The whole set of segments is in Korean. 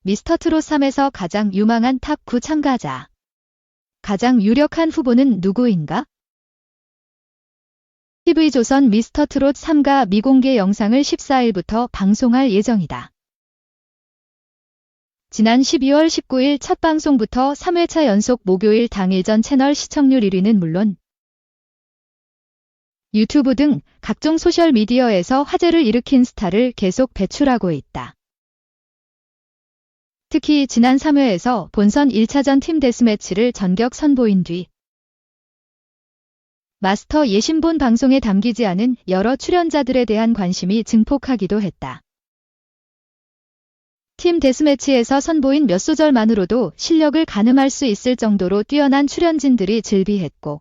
미스터트롯 3에서 가장 유망한 탑 9 참가자. 가장 유력한 후보는 누구인가? TV조선 미스터트롯 3가 미공개 영상을 14일부터 방송할 예정이다. 지난 12월 19일 첫 방송부터 3회차 연속 목요일 당일 전 채널 시청률 1위는 물론 유튜브 등 각종 소셜미디어에서 화제를 일으킨 스타를 계속 배출하고 있다. 특히 지난 3회에서 본선 1차전 팀 데스매치를 전격 선보인 뒤 마스터 예신본 방송에 담기지 않은 여러 출연자들에 대한 관심이 증폭하기도 했다. 팀 데스매치에서 선보인 몇 소절만으로도 실력을 가늠할 수 있을 정도로 뛰어난 출연진들이 즐비했고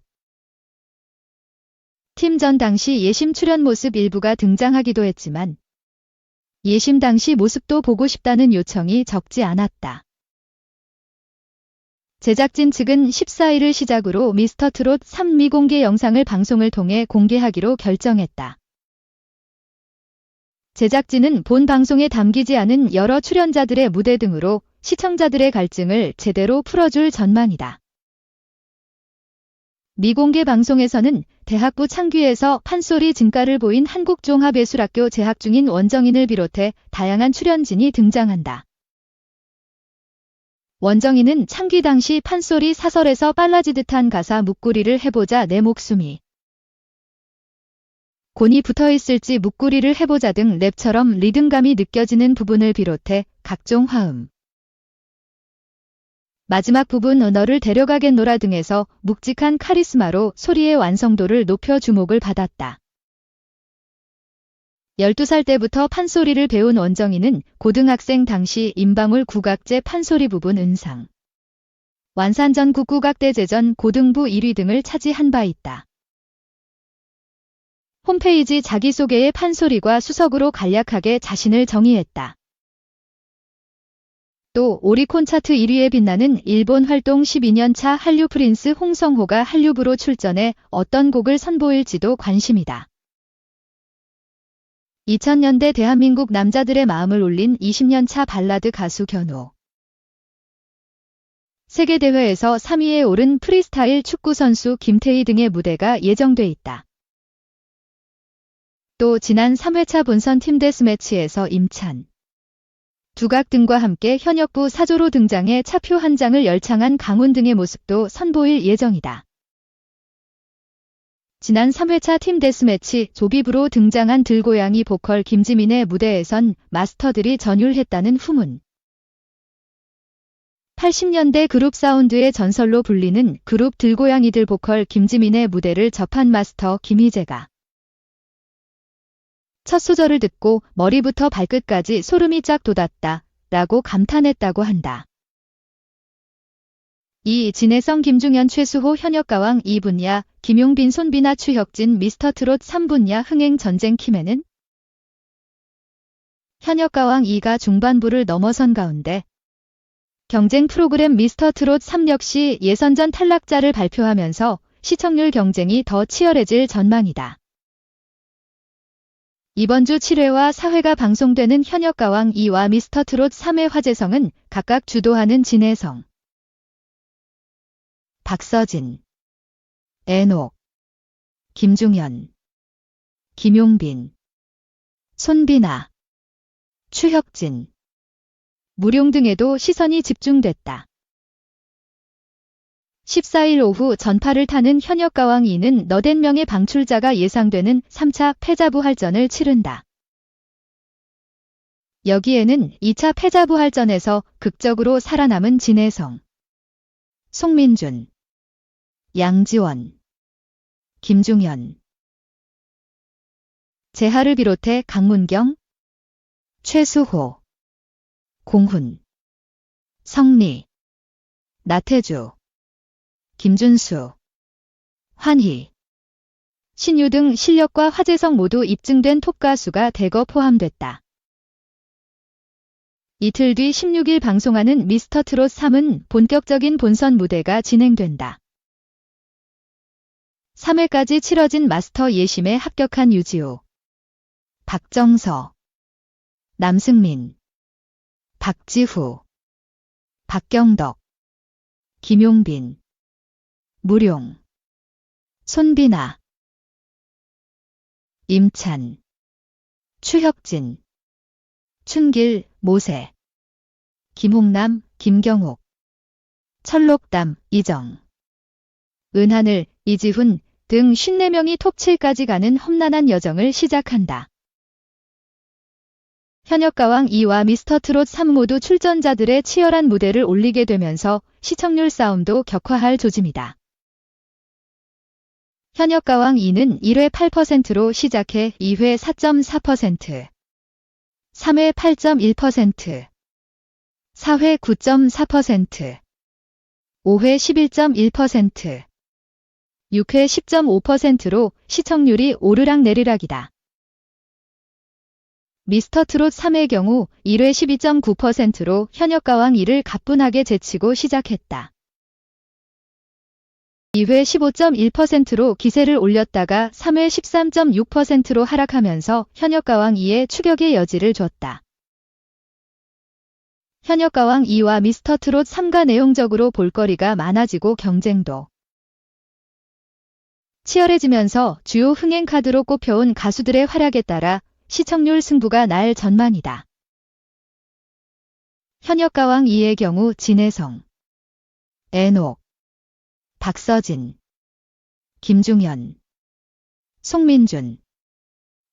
팀전 당시 예심 출연 모습 일부가 등장하기도 했지만 예심 당시 모습도 보고 싶다는 요청이 적지 않았다. 제작진 측은 14일을 시작으로 미스터트롯 3 미공개 영상을 방송을 통해 공개하기로 결정했다. 제작진은 본 방송에 담기지 않은 여러 출연자들의 무대 등으로 시청자들의 갈증을 제대로 풀어줄 전망이다. 미공개 방송에서는 대학부 창귀에서 판소리 진가를 보인 한국종합예술학교 재학 중인 원정인을 비롯해 다양한 출연진이 등장한다. 원정인은 창귀 당시 판소리 사설에서 빨라지듯한 가사 묵구리를 해보자 내 목숨이 곤이 붙어있을지 묵구리를 해보자 등 랩처럼 리듬감이 느껴지는 부분을 비롯해 각종 화음, 마지막 부분 너를 데려가겠노라 등에서 묵직한 카리스마로 소리의 완성도를 높여 주목을 받았다. 12살 때부터 판소리를 배운 원정인은 고등학생 당시 임방울 국악제 판소리 부분 은상, 완산전 국국악대제전 고등부 1위 등을 차지한 바 있다. 홈페이지 자기소개의 판소리과 수석으로 간략하게 자신을 정의했다. 또 오리콘 차트 1위에 빛나는 일본 활동 12년차 한류 프린스 홍성호가 한류부로 출전해 어떤 곡을 선보일지도 관심이다. 2000년대 대한민국 남자들의 마음을 울린 20년차 발라드 가수 견호. 세계대회에서 3위에 오른 프리스타일 축구선수 김태희 등의 무대가 예정돼 있다. 또 지난 3회차 본선 팀 데스매치에서 임찬, 두각 등과 함께 현역부 사조로 등장해 차표 한 장을 열창한 강훈 등의 모습도 선보일 예정이다. 지난 3회차 팀 데스매치 조비브로 등장한 들고양이 보컬 김지민의 무대에선 마스터들이 전율했다는 후문. 80년대 그룹 사운드의 전설로 불리는 그룹 들고양이들 보컬 김지민의 무대를 접한 마스터 김희재가 첫 소절을 듣고 머리부터 발끝까지 소름이 쫙 돋았다 라고 감탄했다고 한다. 이 진해성 김중현 최수호 현역가왕 2분야 김용빈 손비나 추혁진 미스터트롯 3분야 흥행 전쟁 킴에는 현역가왕 2가 중반부를 넘어선 가운데 경쟁 프로그램 미스터트롯 3 역시 예선전 탈락자를 발표하면서 시청률 경쟁이 더 치열해질 전망이다. 이번 주 7회와 4회가 방송되는 현역가왕 2와 미스터트롯 3의 화제성은 각각 주도하는 진해성, 박서진, 애녹, 김중현, 김용빈, 손비나, 추혁진, 무룡 등에도 시선이 집중됐다. 14일 오후 전파를 타는 현역가왕 2는 80명의 방출자가 예상되는 3차 패자부활전을 치른다. 여기에는 2차 패자부활전에서 극적으로 살아남은 진해성, 송민준, 양지원, 김중현, 재하를 비롯해 강문경, 최수호, 공훈, 성리, 나태주, 김준수, 환희, 신유 등 실력과 화제성 모두 입증된 톱가수가 대거 포함됐다. 이틀 뒤 16일 방송하는 미스터트롯 3은 본격적인 본선 무대가 진행된다. 3회까지 치러진 마스터 예심에 합격한 유지호, 박정서, 남승민, 박지후, 박경덕, 김용빈, 무룡, 손비나, 임찬, 추혁진, 춘길, 모세, 김홍남, 김경옥, 철록담, 이정, 은하늘, 이지훈 등 54명이 톱7까지 가는 험난한 여정을 시작한다. 현역가왕 2와 미스터트롯 3 모두 출전자들의 치열한 무대를 올리게 되면서 시청률 싸움도 격화할 조짐이다. 현역가왕 2는 1회 8%로 시작해 2회 4.4%, 3회 8.1%, 4회 9.4%, 5회 11.1%, 6회 10.5%로 시청률이 오르락내리락이다. 미스터트롯 3의 경우 1회 12.9%로 현역가왕 2를 가뿐하게 제치고 시작했다. 2회 15.1%로 기세를 올렸다가 3회 13.6%로 하락하면서 현역가왕 2의 추격의 여지를 줬다. 현역가왕 2와 미스터트롯 3가 내용적으로 볼거리가 많아지고 경쟁도 치열해지면서 주요 흥행카드로 꼽혀온 가수들의 활약에 따라 시청률 승부가 날 전망이다. 현역가왕 2의 경우 진혜성, 애녹, 박서진, 김중현, 송민준,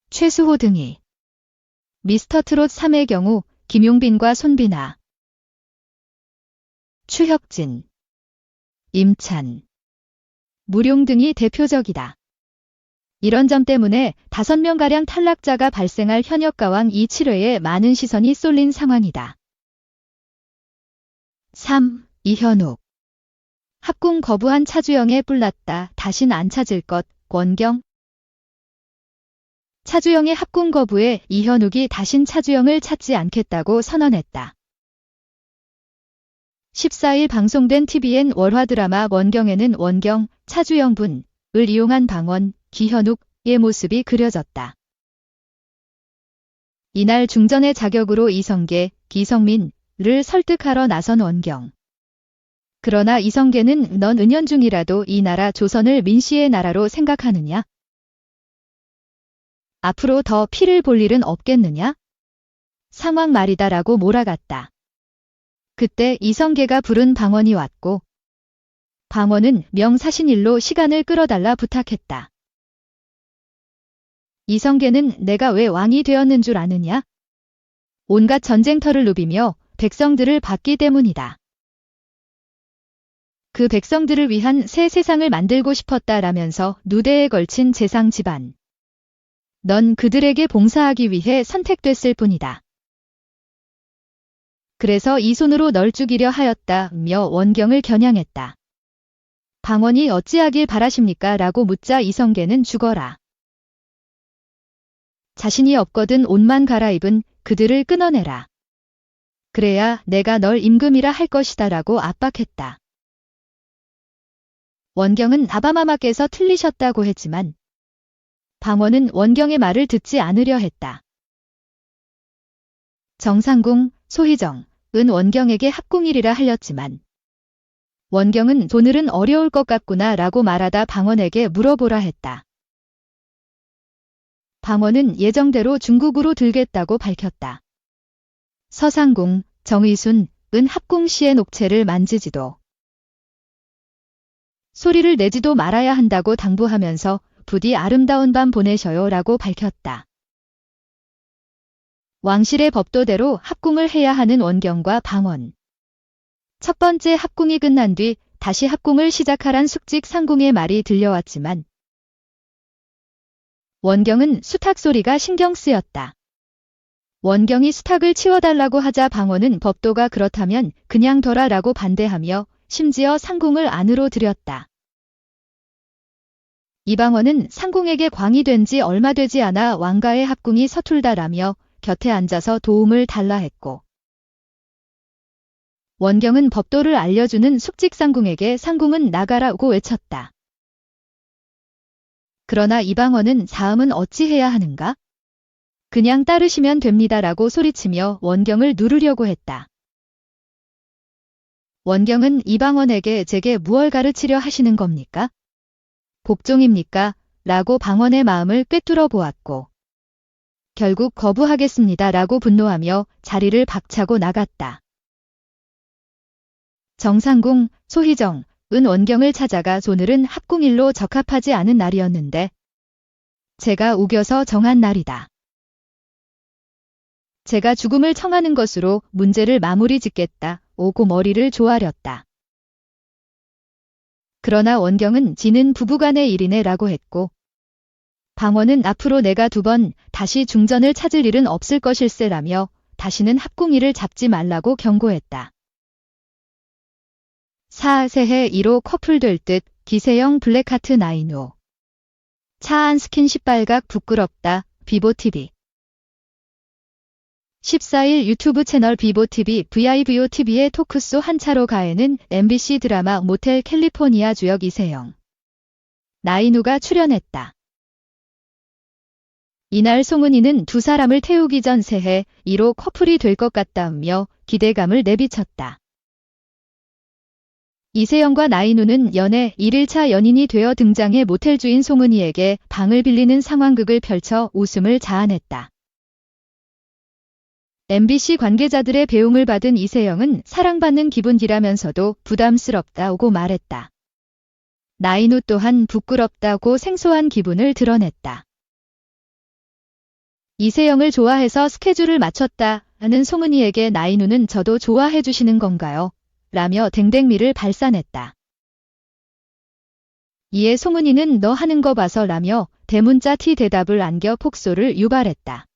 최수호 등이, 미스터트롯 3의 경우 김용빈과 손비나, 추혁진, 임찬, 무룡 등이 대표적이다. 이런 점 때문에 5명가량 탈락자가 발생할 현역가왕 2 7회에 많은 시선이 쏠린 상황이다. 3. 이현욱. 합궁 거부한 차주영에 뿔났다. 다신 안 찾을 것. 원경. 차주영의 합궁 거부에 이현욱이 다신 차주영을 찾지 않겠다고 선언했다. 14일 방송된 TVN 월화 드라마 원경에는 원경, 차주영 분을 이용한 방원, 기현욱의 모습이 그려졌다. 이날 중전의 자격으로 이성계, 기성민을 설득하러 나선 원경. 그러나 이성계는 넌 은연중이라도 이 나라 조선을 민씨의 나라로 생각하느냐? 앞으로 더 피를 볼 일은 없겠느냐? 상황 말이다라고 몰아갔다. 그때 이성계가 부른 방원이 왔고 방원은 명사신일로 시간을 끌어달라 부탁했다. 이성계는 내가 왜 왕이 되었는 줄 아느냐? 온갖 전쟁터를 누비며 백성들을 받기 때문이다. 그 백성들을 위한 새 세상을 만들고 싶었다라면서 누대에 걸친 재상 집안. 넌 그들에게 봉사하기 위해 선택됐을 뿐이다. 그래서 이 손으로 널 죽이려 하였다며 원경을 겨냥했다. 방원이 어찌하길 바라십니까? 라고 묻자 이성계는 죽어라. 자신이 없거든 옷만 갈아입은 그들을 끊어내라. 그래야 내가 널 임금이라 할 것이다 라고 압박했다. 원경은 아바마마께서 틀리셨다고 했지만 방원은 원경의 말을 듣지 않으려 했다. 정상궁, 소희정, 은 원경에게 합궁일이라 하였지만 원경은 오늘은 어려울 것 같구나 라고 말하다 방원에게 물어보라 했다. 방원은 예정대로 중국으로 들겠다고 밝혔다. 서상궁, 정의순, 은 합궁 시의 녹채를 만지지도 소리를 내지도 말아야 한다고 당부하면서 부디 아름다운 밤 보내셔요 라고 밝혔다. 왕실의 법도대로 합궁을 해야 하는 원경과 방원. 첫 번째 합궁이 끝난 뒤 다시 합궁을 시작하란 숙직 상궁의 말이 들려왔지만 원경은 수탉 소리가 신경 쓰였다. 원경이 수탉을 치워달라고 하자 방원은 법도가 그렇다면 그냥 둬라 라고 반대하며 심지어 상궁을 안으로 들였다. 이방원은 상궁에게 광이 된 지 얼마 되지 않아 왕가의 합궁이 서툴다라며 곁에 앉아서 도움을 달라 했고 원경은 법도를 알려주는 숙직상궁에게 상궁은 나가라고 외쳤다. 그러나 이방원은 다음은 어찌해야 하는가? 그냥 따르시면 됩니다라고 소리치며 원경을 누르려고 했다. 원경은 이방원에게 제게 무얼 가르치려 하시는 겁니까? 복종입니까? 라고 방원의 마음을 꿰뚫어 보았고 결국 거부하겠습니다 라고 분노하며 자리를 박차고 나갔다. 정상궁, 소희정, 은 원경을 찾아가 오늘은 합궁일로 적합하지 않은 날이었는데 제가 우겨서 정한 날이다. 제가 죽음을 청하는 것으로 문제를 마무리 짓겠다 오고 머리를 조아렸다. 그러나 원경은 지는 부부간의 일이네 라고 했고 방원은 앞으로 내가 2번 다시 중전을 찾을 일은 없을 것일세라며 다시는 합궁일을 잡지 말라고 경고했다. 4세해 1호 커플 될 듯 기세형 블랙하트 나인호. 차안 스킨십 발각 부끄럽다 비보TV. 14일 유튜브 채널 비보TV VIVOTV의 토크쇼 한차로 가에는 MBC 드라마 모텔 캘리포니아 주역 이세영, 나인우가 출연했다. 이날 송은이는 두 사람을 태우기 전 새해 1호 커플이 될 것 같다며 기대감을 내비쳤다. 이세영과 나인우는 연애 1일차 연인이 되어 등장해 모텔 주인 송은이에게 방을 빌리는 상황극을 펼쳐 웃음을 자아냈다. MBC 관계자들의 배웅을 받은 이세영은 사랑받는 기분이라면서도 부담스럽다고 말했다. 나인우 또한 부끄럽다고 생소한 기분을 드러냈다. 이세영을 좋아해서 스케줄을 맞췄다는 송은이에게 나인우는 저도 좋아해 주시는 건가요? 라며 댕댕미를 발산했다. 이에 송은이는 너 하는 거 봐서 라며 대문자 T 대답을 안겨 폭소를 유발했다.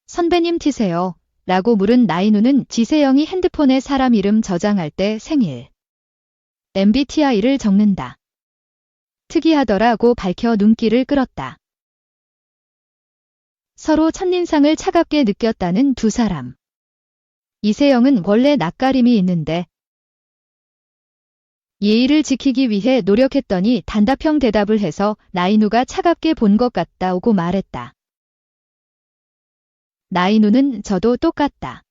선배님 T세요? 라고 물은 나인우는 지세영이 핸드폰에 사람 이름 저장할 때 생일, MBTI를 적는다. 특이하더라고 밝혀 눈길을 끌었다. 서로 첫인상을 차갑게 느꼈다는 두 사람. 이세영은 원래 낯가림이 있는데 예의를 지키기 위해 노력했더니 단답형 대답을 해서 나인우가 차갑게 본 것 같다고 말했다. 나인우는 저도 똑같다.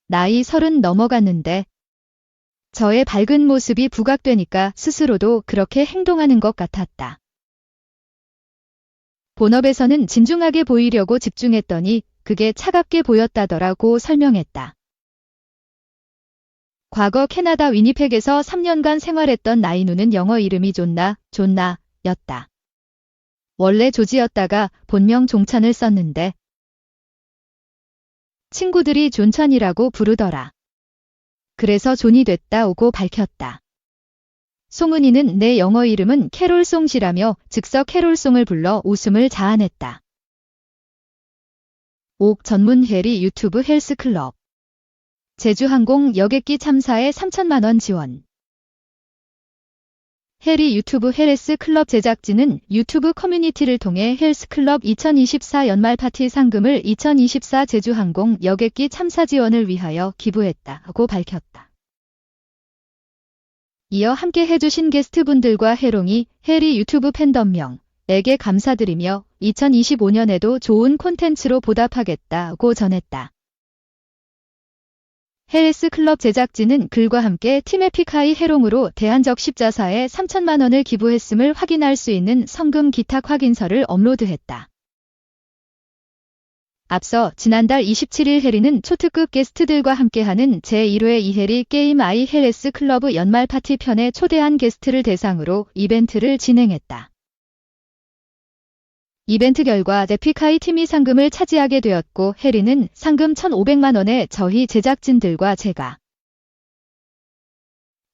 나이 30 넘어갔는데 저의 밝은 모습이 부각되니까 스스로도 그렇게 행동하는 것 같았다. 본업에서는 진중하게 보이려고 집중했더니 그게 차갑게 보였다더라고 설명했다. 과거 캐나다 위니펙에서 3년간 생활했던 나인우는 영어 이름이 존나였다. 원래 조지였다가 본명 종찬을 썼는데 친구들이 존찬이라고 부르더라. 그래서 존이 됐다고 밝혔다. 송은이는 내 영어 이름은 캐롤송시라며 즉석 캐롤송을 불러 웃음을 자아냈다. 옥 전문 해리 유튜브 헬스클럽. 제주항공 여객기 참사에 3천만 원 지원. 해리 유튜브 헬스클럽 제작진은 유튜브 커뮤니티를 통해 헬스클럽 2024 연말 파티 상금을 2024 제주항공 여객기 참사 지원을 위하여 기부했다고 밝혔다. 이어 함께 해주신 게스트분들과 해롱이 해리 유튜브 팬덤명에게 감사드리며 2025년에도 좋은 콘텐츠로 보답하겠다고 전했다. 헬스클럽 제작진은 글과 함께 팀에픽하이 해롱으로 대한적 십자사에 3천만 원을 기부했음을 확인할 수 있는 성금 기탁 확인서를 업로드했다. 앞서 지난달 27일 해리는 초특급 게스트들과 함께하는 제1회 이해리 게임 아이 헬스클럽 연말 파티 편에 초대한 게스트를 대상으로 이벤트를 진행했다. 이벤트 결과 에픽하이 팀이 상금을 차지하게 되었고 해리는 상금 1,500만 원에 저희 제작진들과 제가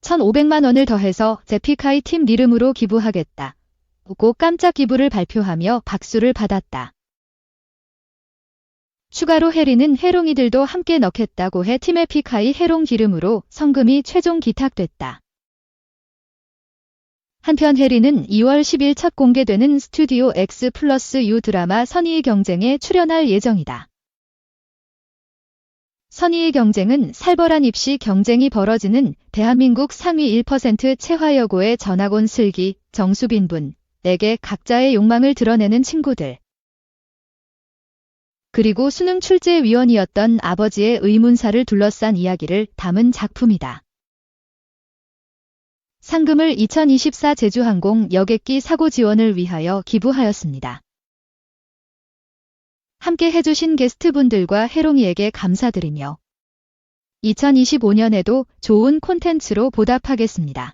1,500만 원을 더해서 에픽하이 팀 이름으로 기부하겠다고 깜짝 기부를 발표하며 박수를 받았다. 추가로 해리는 해롱이들도 함께 넣겠다고 해 팀 에픽하이 해롱 기름으로 성금이 최종 기탁됐다. 한편 해리는 2월 10일 첫 공개되는 스튜디오 X 플러스 U 드라마 선의의 경쟁에 출연할 예정이다. 선의의 경쟁은 살벌한 입시 경쟁이 벌어지는 대한민국 상위 1% 채화여고의 전학온 슬기, 정수빈 분에게 각자의 욕망을 드러내는 친구들. 그리고 수능 출제위원이었던 아버지의 의문사를 둘러싼 이야기를 담은 작품이다. 상금을 2024 제주항공 여객기 사고 지원을 위하여 기부하였습니다. 함께 해주신 게스트분들과 해롱이에게 감사드리며 2025년에도 좋은 콘텐츠로 보답하겠습니다.